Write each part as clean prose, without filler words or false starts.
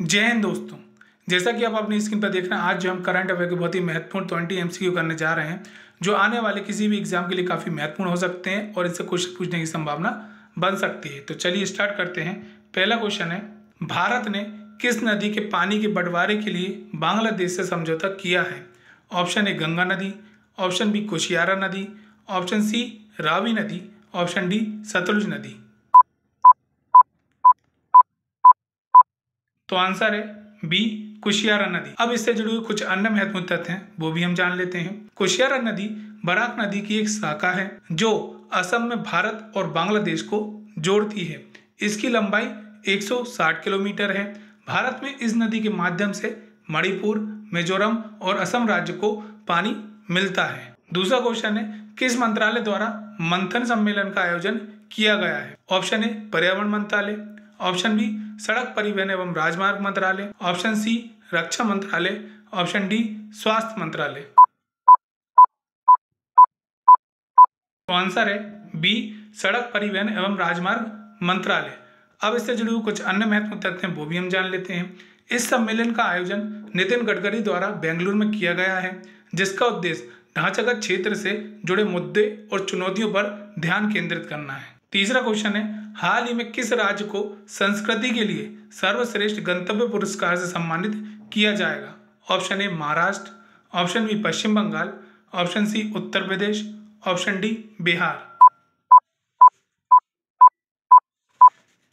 जय हिंद दोस्तों। जैसा कि आप अपनी स्क्रीन पर देख रहे हैं, आज जो हम करंट अफेयर के बहुत ही महत्वपूर्ण 20 MCQ करने जा रहे हैं, जो आने वाले किसी भी एग्जाम के लिए काफ़ी महत्वपूर्ण हो सकते हैं और इससे क्वेश्चन पूछने की संभावना बन सकती है। तो चलिए स्टार्ट करते हैं। पहला क्वेश्चन है, भारत ने किस नदी के पानी के बंटवारे के लिए बांग्लादेश से समझौता किया है? ऑप्शन ए गंगा नदी, ऑप्शन बी कुशियारा नदी, ऑप्शन सी रावी नदी, ऑप्शन डी सतलुज नदी। तो आंसर है बी कुशियारा नदी। अब इससे जुड़े हुए कुछ अन्य महत्वपूर्ण तथ्य हैं, वो भी हम जान लेते हैं। कुशियारा नदी बराक नदी की एक शाखा है जो असम में भारत और बांग्लादेश को जोड़ती है। इसकी लंबाई 160 किलोमीटर है। भारत में इस नदी के माध्यम से मणिपुर, मिजोरम और असम राज्य को पानी मिलता है। दूसरा क्वेश्चन है, किस मंत्रालय द्वारा मंथन सम्मेलन का आयोजन किया गया है? ऑप्शन ए पर्यावरण मंत्रालय, ऑप्शन बी सड़क परिवहन एवं राजमार्ग मंत्रालय, ऑप्शन सी रक्षा मंत्रालय, ऑप्शन डी स्वास्थ्य मंत्रालय। तो आंसर है बी सड़क परिवहन एवं राजमार्ग मंत्रालय। अब इससे जुड़े हुए कुछ अन्य महत्वपूर्ण तथ्य हैं, वो भी हम जान लेते हैं। इस सम्मेलन का आयोजन नितिन गडकरी द्वारा बेंगलुरु में किया गया है, जिसका उद्देश्य ढांचागत क्षेत्र से जुड़े मुद्दे और चुनौतियों पर ध्यान केंद्रित करना है। तीसरा क्वेश्चन है, हाल ही में किस राज्य को संस्कृति के लिए सर्वश्रेष्ठ गंतव्य पुरस्कार से सम्मानित किया जाएगा? Option A Maharashtra, option B Paschim Bengal, option C Uttar Pradesh, option D Bihar.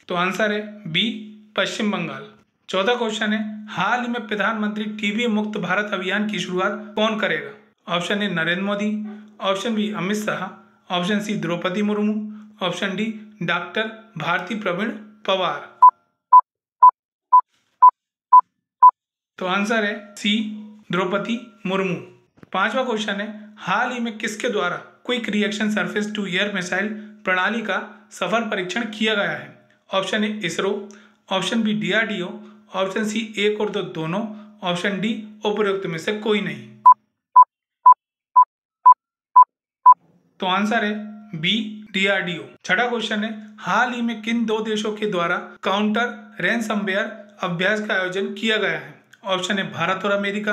तो आंसर है बी पश्चिम बंगाल। चौथा क्वेश्चन है, हाल ही में प्रधानमंत्री टीबी मुक्त भारत अभियान की शुरुआत कौन करेगा? Option A Narendra Modi, option B Amit Shah, option C Droupadi Murmu, option D doctor Bharati Pravin Pawar. तो आंसर है सी द्रौपदी मुर्मू। पांचवा क्वेश्चन है, हाल ही में किसके द्वारा quick reaction surface to air missile प्रणाली का सफल परीक्षण किया गया है? Option A ISRO, option B DRDO, option C एक और दो दोनों, ऑप्शन डी उपरोक्त में से कोई नहीं। तो आंसर है बी DRDO। छठा क्वेश्चन है, हाल ही में किन दो देशों के द्वारा काउंटर रैनसमवेयर अभ्यास का आयोजन किया गया है? ऑप्शन ए भारत और अमेरिका,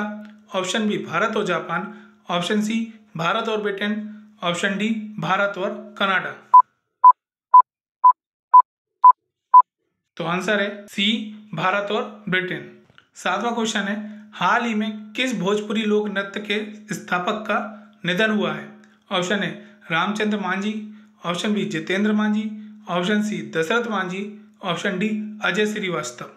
ऑप्शन बी भारत और जापान, ऑप्शन सी भारत और ब्रिटेन, ऑप्शन डी भारत और कनाडा। तो आंसर है सी भारत और ब्रिटेन। सातवां क्वेश्चन है, हाल ही में किस भोजपुरी लोक नृत्य के स्थापक का निधन हुआ है? Option A Ramchandra Manjhi, option B Jitendra Manjhi, option C Dashrath Manjhi, option D Ajay Srivastava.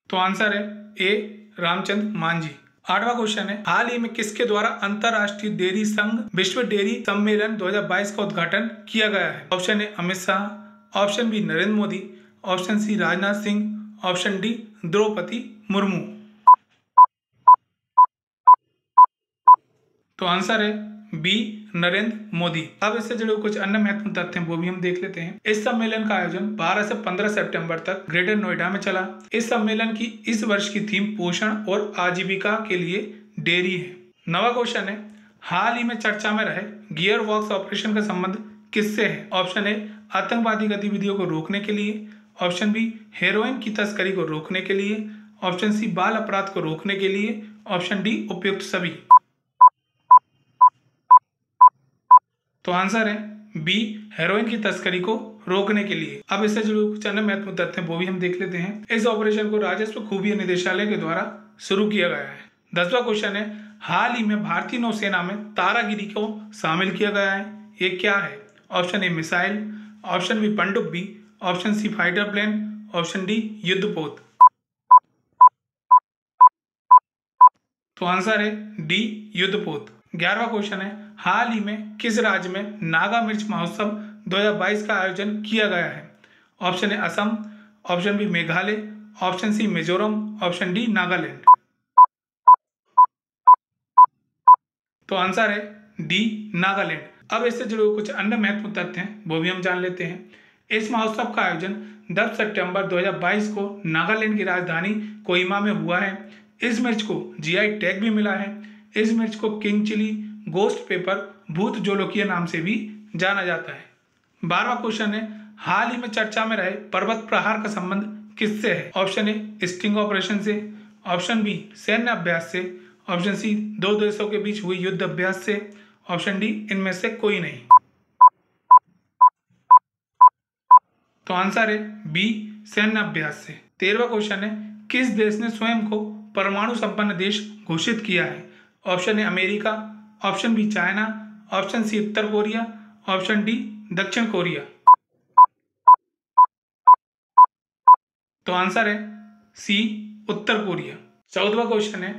तो आंसर है ए रामचंद्र मांझी। आठवां क्वेश्चन है, हाल ही में किसके द्वारा अंतरराष्ट्रीय डेयरी संघ विश्व डेयरी सम्मेलन 2022 का उद्घाटन किया गया है? Option A Amit Shah, option B Narendra Modi, option C Rajnath Singh, option D Droupadi Murmu. तो आंसर है बी नरेंद्र मोदी। अब इससे जुड़े कुछ अन्य महत्वपूर्ण तथ्य हैं, वो भी हम देख लेते हैं। इस सम्मेलन का आयोजन 12 से 15 सितंबर तक ग्रेटर नोएडा में चला। इस सम्मेलन की इस वर्ष की थीम पोषण और आजीविका के लिए डेयरी है। नवा क्वेश्चन है, हाल ही में चर्चा में रहे गियर वॉक्स ऑपरेशन का संबंध किससे है? ऑप्शन ए आतंकवादी गतिविधियों को रोकने के लिए, ऑप्शन बी हेरोइन की तस्करी को रोकने के लिए, ऑप्शन सी बाल अपराध को रोकने के लिए, ऑप्शन डी उपयुक्त सभी। तो आंसर है बी हेरोइन की तस्करी को रोकने के लिए। अब इससे जुड़े कुछ अन्य महत्वपूर्ण तथ्य हैं, वो भी हम देख लेते हैं। इस ऑपरेशन को राजस्व खुफिया निदेशालय के द्वारा शुरू किया गया है। 10वां क्वेश्चन है, हाल ही में भारतीय नौसेना में तारागिरी को शामिल किया गया है, ये क्या है? Option A missile, option B पनडुब्बी, option C fighter plane, option D युद्धपोत। तो आंसर है डी युद्धपोत। 11वां क्वेश्चन है, हाल ही में किस राज्य में नागा मिर्च महोत्सव 2022 का आयोजन किया गया है? Option A Assam, option B Meghalaya, option C Mizoram, option D Nagaland. तो आंसर है डी नागालैंड। अब इससे जुड़े हुए कुछ अन्य महत्वपूर्ण तथ्य हैं, वो भी हम जान लेते हैं। इस महोत्सव का आयोजन 10 सितंबर 2022 को नागालैंड की राजधानी कोहिमा में हुआ है। इस मिर्च को GI टैग भी मिला है। इस मिर्च को किंग चिली, गोस्ट पेपर, भूत जोलोकिया नाम से भी जाना जाता है। 12वां क्वेश्चन है, हाल ही में चर्चा में रहे पर्वत प्रहार का संबंध किससे है? ऑप्शन ए स्टिंग ऑपरेशन से, ऑप्शन बी सैन्य अभ्यास से, ऑप्शन सी दो देशों के बीच हुई युद्ध अभ्यास से, ऑप्शन डी इनमें से कोई नहीं। तो आंसर है बी सैन्य अभ्यास से। 13वां क्वेश्चन है, किस देश ने स्वयं को परमाणु संपन्न देश घोषित किया है? Option A America, option B China, option C उत्तर कोरिया, ऑप्शन डी दक्षिण कोरिया। तो आंसर है सी उत्तर कोरिया। 14वां क्वेश्चन है,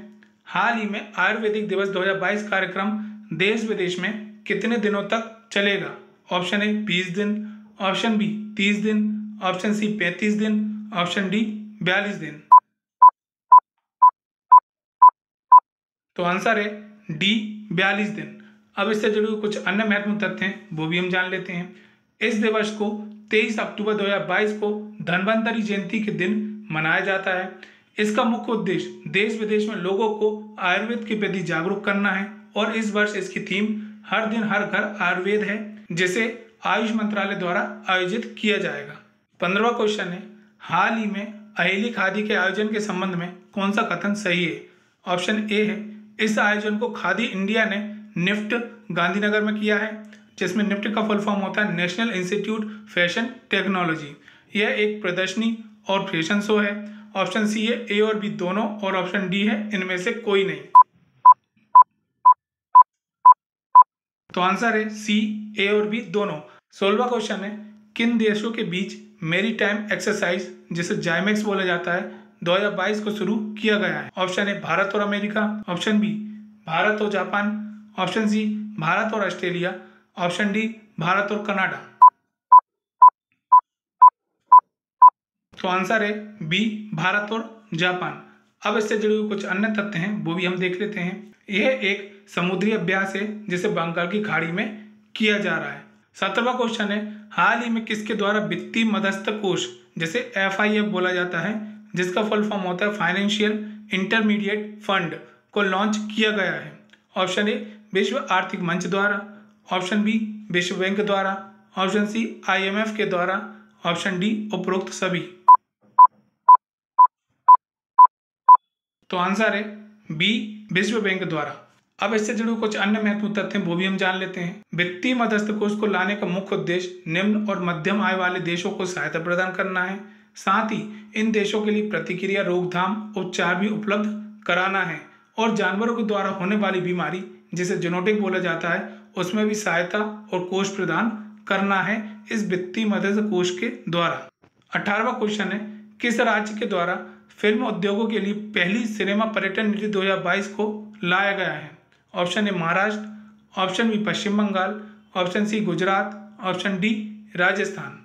हाल ही में आयुर्वेदिक दिवस 2022 कार्यक्रम देश विदेश में कितने दिनों तक चलेगा? ऑप्शन ए 20 दिन, ऑप्शन बी 30 दिन, ऑप्शन सी 35 दिन, ऑप्शन डी 42 दिन। तो आंसर है डी 42 दिन। अब इससे जुड़े हुए कुछ अन्य महत्वपूर्ण तथ्य हैं, वो भी हम जान लेते हैं। इस दिवस को 23 अक्टूबर 2022 को धन्वंतरि जयंती के दिन मनाया जाता है। इसका मुख्य उद्देश्य देश विदेश में लोगों को आयुर्वेद के प्रति जागरूक करना है और इस वर्ष इसकी थीम हर दिन हर घर आयुर्वेद है, जिसे आयुष मंत्रालय द्वारा आयोजित किया जाएगा। 15वां क्वेश्चन है, हाल ही में अहेली खादी के आयोजन के संबंध में कौन सा कथन सही है? ऑप्शन ए है, इस आयोजन को खादी इंडिया ने निफ्ट गांधीनगर में किया है, जिसमें निफ्ट का फुल फॉर्म होता है नेशनल इंस्टीट्यूट फैशन टेक्नोलॉजी। यह एक प्रदर्शनी और फैशन शो है। ऑप्शन सी है ए और बी दोनों, और ऑप्शन डी है इनमें से कोई नहीं। तो आंसर है सी ए और बी दोनों। 16वां क्वेश्चन है, किन देशों के बीच मैरीटाइम एक्सरसाइज, जिसे जाइमेक्स बोला जाता है, 2022 को शुरू किया गया है? ऑप्शन ए भारत और अमेरिका, ऑप्शन बी भारत और जापान, ऑप्शन सी भारत और ऑस्ट्रेलिया, ऑप्शन डी भारत और कनाडा। तो आंसर है बी भारत और जापान। अब इससे जुड़े हुए कुछ अन्य तथ्य हैं, वो भी हम देख लेते हैं। यह एक समुद्री अभ्यास है जिसे बंगाल की खाड़ी में किया जा रहा है। 17वां क्वेश्चन है, हाल ही में किसके द्वारा वित्तीय मध्यस्थ कोष, जिसे FIF बोला जाता है, जिसका फुल फॉर्म होता है फाइनेंशियल इंटरमीडिएट फंड, को लॉन्च किया गया है? ऑप्शन ए विश्व आर्थिक मंच द्वारा, ऑप्शन बी विश्व बैंक द्वारा, ऑप्शन सी IMF के द्वारा, ऑप्शन डी उपरोक्त सभी। तो आंसर है बी विश्व बैंक द्वारा। अब इससे जुड़े कुछ अन्य महत्वपूर्ण तथ्य वो भी हम जान लेते हैं। वित्तीय मध्यस्थ कोष को लाने का मुख्य उद्देश्य निम्न और मध्यम आय वाले देशों को सहायता प्रदान करना है। साथ ही इन देशों के लिए प्रतिक्रिया रोकथाम उपचार भी उपलब्ध कराना है और जानवरों के द्वारा होने वाली बीमारी, जिसे जेनोटिक बोला जाता है, उसमें भी सहायता और कोष प्रदान करना है इस वित्तीय मध्यस्थ कोष के द्वारा। 18वां क्वेश्चन है, किस राज्य के द्वारा फिल्म उद्योगों के लिए पहली सिनेमा पर्यटन नीति 2022 को लाया गया है? Option A Maharashtra, option B Paschim Bengal, option C Gujarat, option D Rajasthan.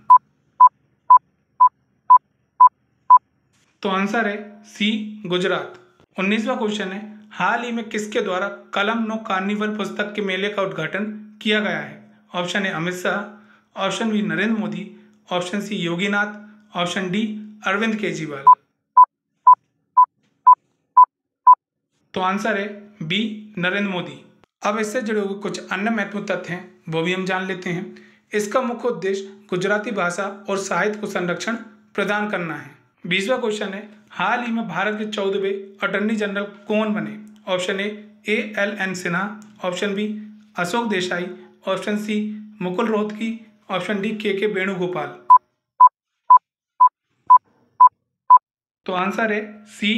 तो आंसर है सी गुजरात। 19वां क्वेश्चन है, हाल ही में किसके द्वारा कलम नो कार्निवल पुस्तक के मेले का उद्घाटन किया गया है? Option A Amit Shah, option B Narendra Modi, option C Yoginath, option D Arvind Kejriwal. तो आंसर है बी नरेंद्र मोदी। अब इससे जुड़े हुए कुछ अन्य महत्वपूर्ण तथ्य हैं, वो भी हम जान लेते हैं। इसका मुख्य उद्देश्य गुजराती भाषा और साहित्य को संरक्षण प्रदान करना है। 20वां क्वेश्चन है, हाल ही में भारत के 14वें अटॉर्नी जनरल कौन बने? Option A LN Sinha, option B Ashok Desai, option C Mukul Rohatgi, option D K Venugopal. तो आंसर है सी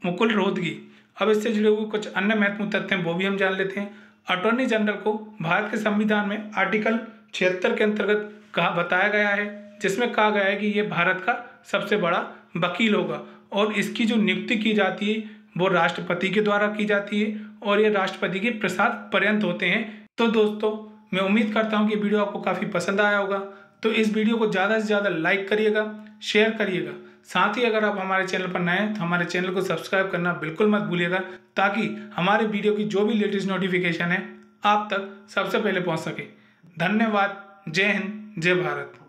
मुकुल रोहतगी। अब इससे जुड़े हुए कुछ अन्य महत्वपूर्ण तथ्य हैं, वो भी हम जान लेते हैं। अटॉर्नी जनरल को भारत के संविधान में आर्टिकल 76 के अंतर्गत कहा बताया गया है, जिसमें कहा गया है कि ये भारत का सबसे बड़ा वकील होगा और इसकी जो नियुक्ति की जाती है वो राष्ट्रपति के द्वारा की जाती है और ये राष्ट्रपति के प्रसाद पर्यंत होते हैं। तो दोस्तों, मैं उम्मीद करता हूँ कि वीडियो आपको काफ़ी पसंद आया होगा, तो इस वीडियो को ज़्यादा से ज़्यादा लाइक करिएगा, शेयर करिएगा। साथ ही अगर आप हमारे चैनल पर नए हैं तो हमारे चैनल को सब्सक्राइब करना बिल्कुल मत भूलिएगा, ताकि हमारे वीडियो की जो भी लेटेस्ट नोटिफिकेशन है आप तक सबसे पहले पहुंच सके। धन्यवाद। जय हिंद, जय भारत।